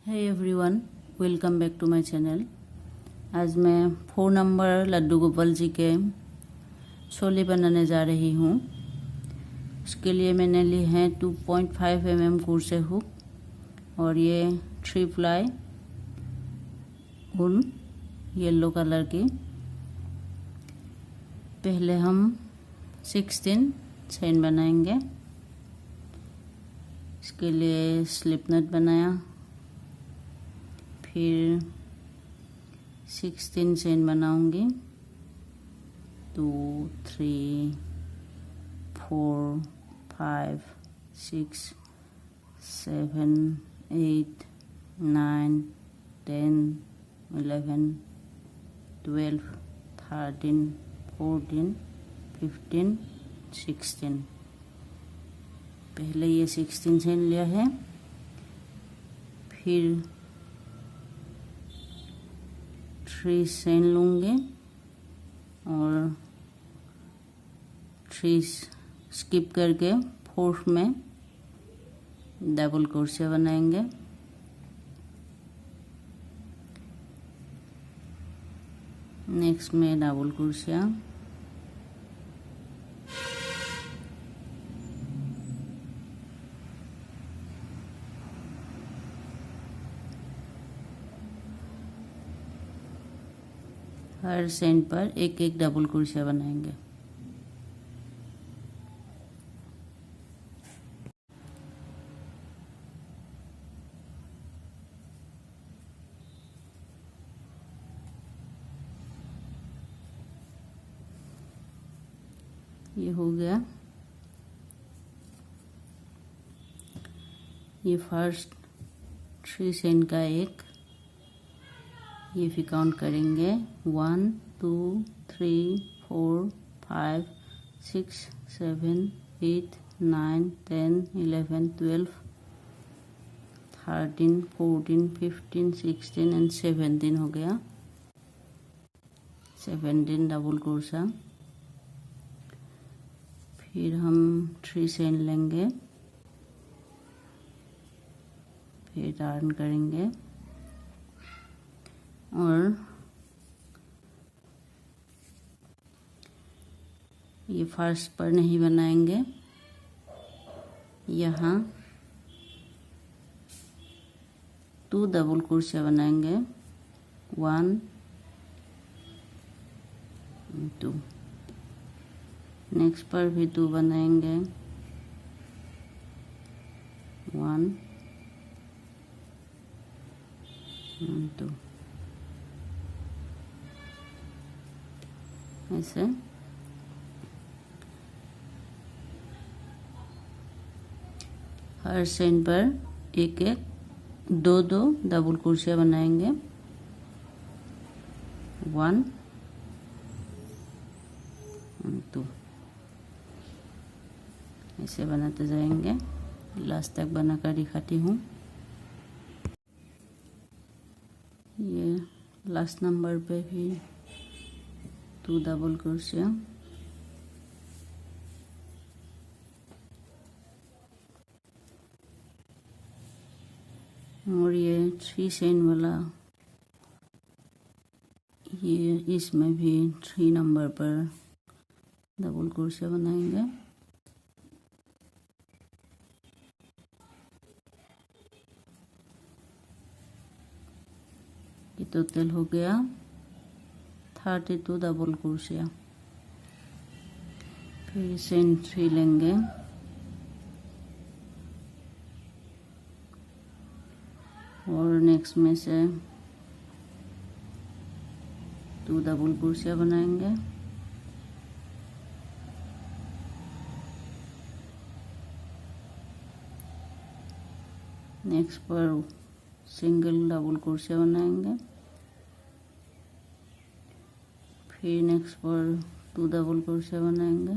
Hey everyone, welcome back to my channel. आज मैं 4 number Laddu Gopal ji के छोले बनाने जा रही हूँ। उसके लिए मैंने ली है 2.5 mm क्रोशे हुक और ये 3 प्लाई ऊन येलो कलर की। पहले हम 16 चेन बनाएंगे। इसके लिए स्लिप नट बनाया, फिर 16 चेन बनाऊंगी। 2 3 4 5 6 7 8 9 10 11 12 13 14 15 16। पहले ये 16 चेन लिया है, फिर 3 चेन लूँगी और 3 स्किप करके 4th में डबल क्रोशे बनाएंगे। नेक्स्ट में डबल क्रोशे, हर चेन पर एक एक डबल क्रोशे बनाएंगे। ये हो गया। ये फर्स्ट 3 चेन का एक, ये भी काउंट करेंगे। 1 2 3 4 5 6 7 8 9 10 11 12 13 14 15 16 एंड 17 हो गया। 17 डबल क्रोशा। फिर हम 3 चेन लेंगे, फिर टर्न करेंगे और ये फर्स्ट पर नहीं बनाएंगे। यहाँ 2 डबल क्रोशे बनाएंगे। 1 2। नेक्स्ट पर भी 2 बनाएंगे। 1 2। ऐसे हर चेन पर एक एक 2 2 डबल क्रोशे बनाएंगे। 1 2। ऐसे बनाते जाएंगे, लास्ट तक बनाकर दिखाती हूँ। ये लास्ट नंबर पे भी 2 डबल क्रोशे, और ये 3 चेन वाला, ये इसमें भी 3 नंबर पर डबल क्रोशे बनाएंगे। ये टोटल हो गया 32 डबल क्रोशे। फिर चेन 3 लेंगे और नेक्स्ट में से 2 डबल क्रोशे बनाएंगे। नेक्स्ट पर सिंगल डबल क्रोशे बनाएंगे। फिर नेक्स्ट पर 2 डबल क्रोशे बनाएंगे।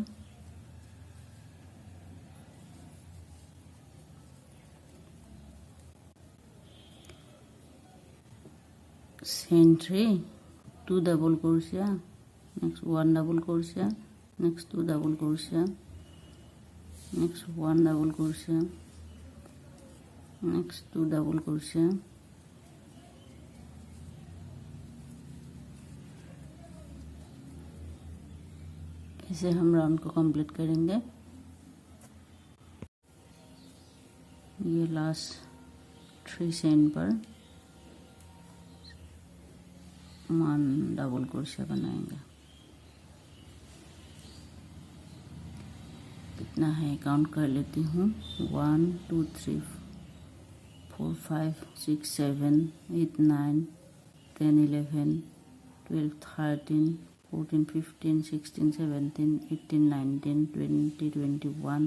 Chain 3 2 double crochet, next 1 double crochet, next 2 double crochet, next 1 double crochet, next 2 double crochet, इसे हम राउंड को कंप्लीट करेंगे। ये लास्ट 3 चेन पर 1 डबल क्रोशिया बनाएंगे। कितना है काउंट कर लेती हूँ। 1 2 3 4 5 6 7 8 9 10 11 12 13 14 15 16 17 18 19 20 21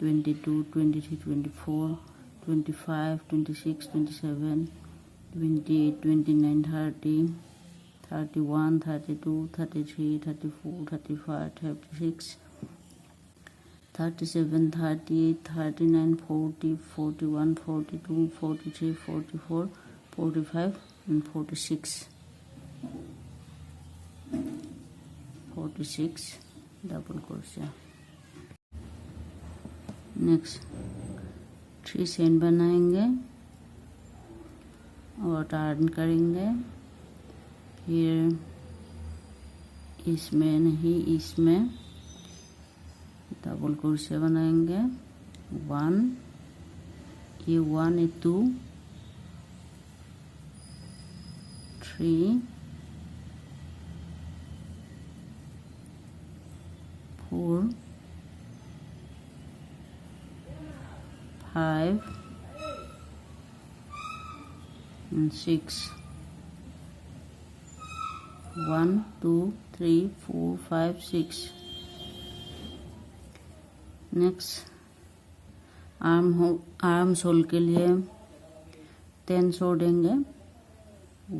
22 23 24 25 26 27 28 29 30 31 32 33 34 35 36 37 38 39 40 41 42 43 44 45 and 46 double crochet. Next 3 chain बनाएंगे और टर्न करेंगे। फिर इसमें नहीं, इसमें डबल क्रोशिया बनाएंगे। 1 ये 1 ये 2 3 4 5 and 6 1 2 3 4 5 6। नेक्स्ट आर्म होल के लिए 10 छोड़ेंगे।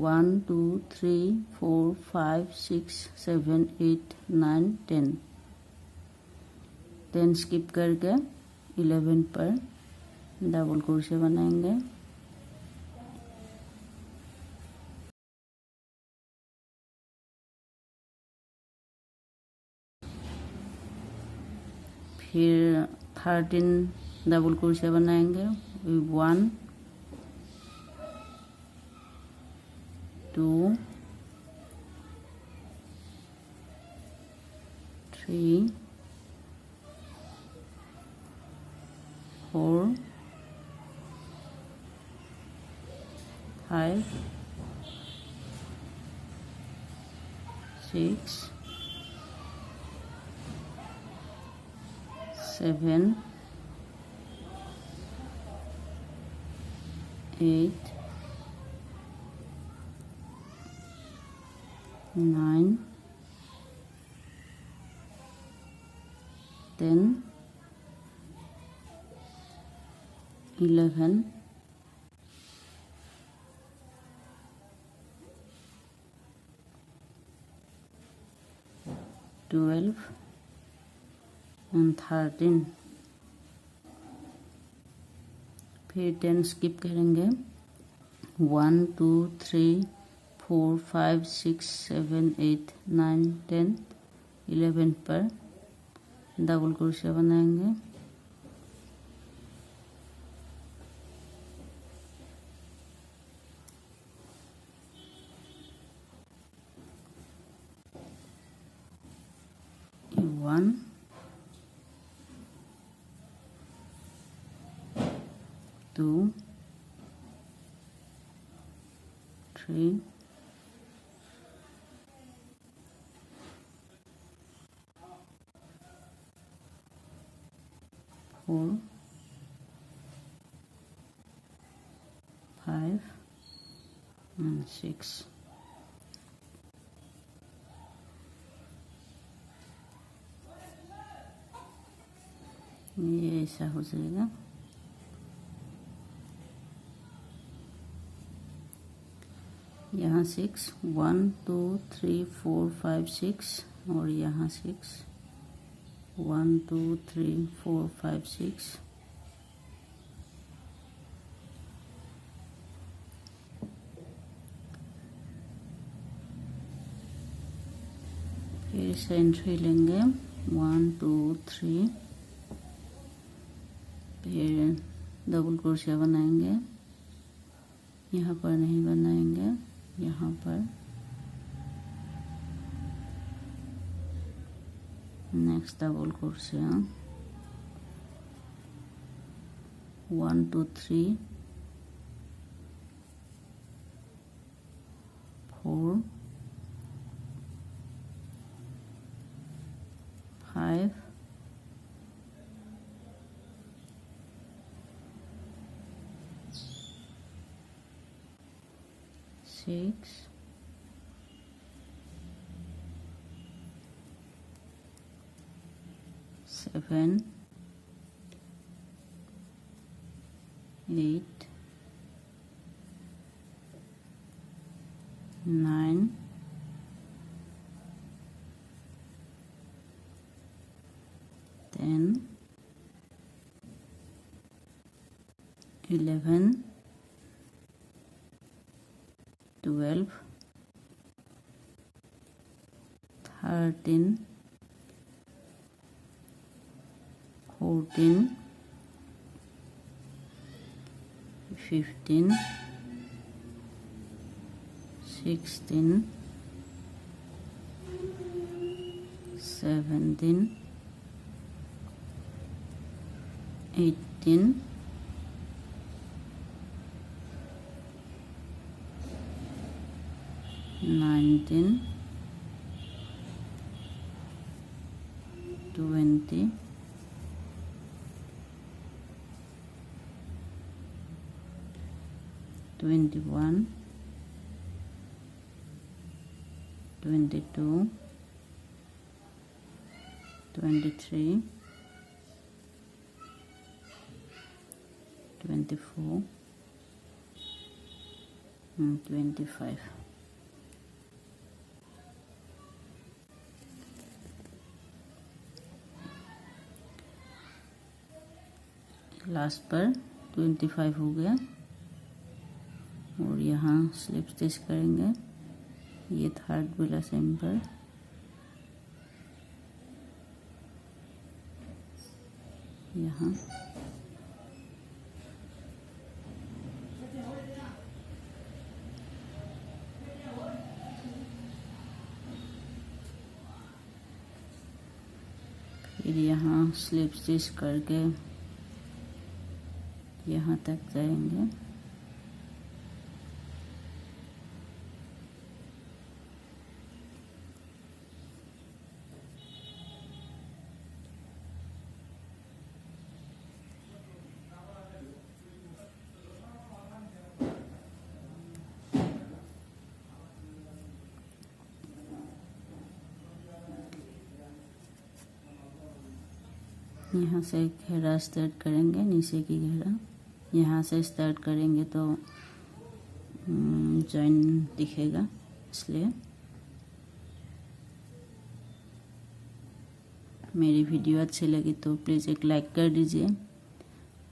1 2 3 4 5 6 7 8 9 10 स्किप करके 11 पर डबल क्रोशिया बनाएंगे। फिर 13 डबल क्रोशिया बनाएंगे। 1 2 3 4 5 6 7 8 9 10 11 12 and 13। फिर 10 स्किप करेंगे। 1 2 3 4 5 6 7 8 9 10 11 पर डबल क्रोशिया बनाएंगे। One 2 3 4 5 and 6। ये ऐसा हो जाएगा। यहाँ 6 1 2 3 4 5 6 और यहाँ 6 1 2 3 4 5 6। फिर सेंट्री लेंगे 1 2 3। फिर डबल क्रोशिया बनाएंगे। यहाँ पर नहीं बनाएंगे, यहाँ पर next double crochet 1 2 3 4 5 6 7 8 9 10 11 12 13 14 15 16 17 18 19 20 21 22 23 24 and 25. Last पर 25 हो गया और यहाँ स्लिप स्टिच करेंगे। ये थर्ड वाला सेम पर यहाँ फिर यहाँ स्लिप स्टिच करके यहाँ तक जाएंगे। यहाँ से घेरा स्टार्ट करेंगे, नीचे की घेरा यहाँ से स्टार्ट करेंगे तो जॉइन दिखेगा, इसलिए मेरी वीडियो अच्छी लगी तो प्लीज़ एक लाइक कर दीजिए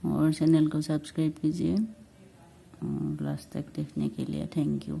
और चैनल को सब्सक्राइब कीजिए। और लास्ट तक देखने के लिए थैंक यू।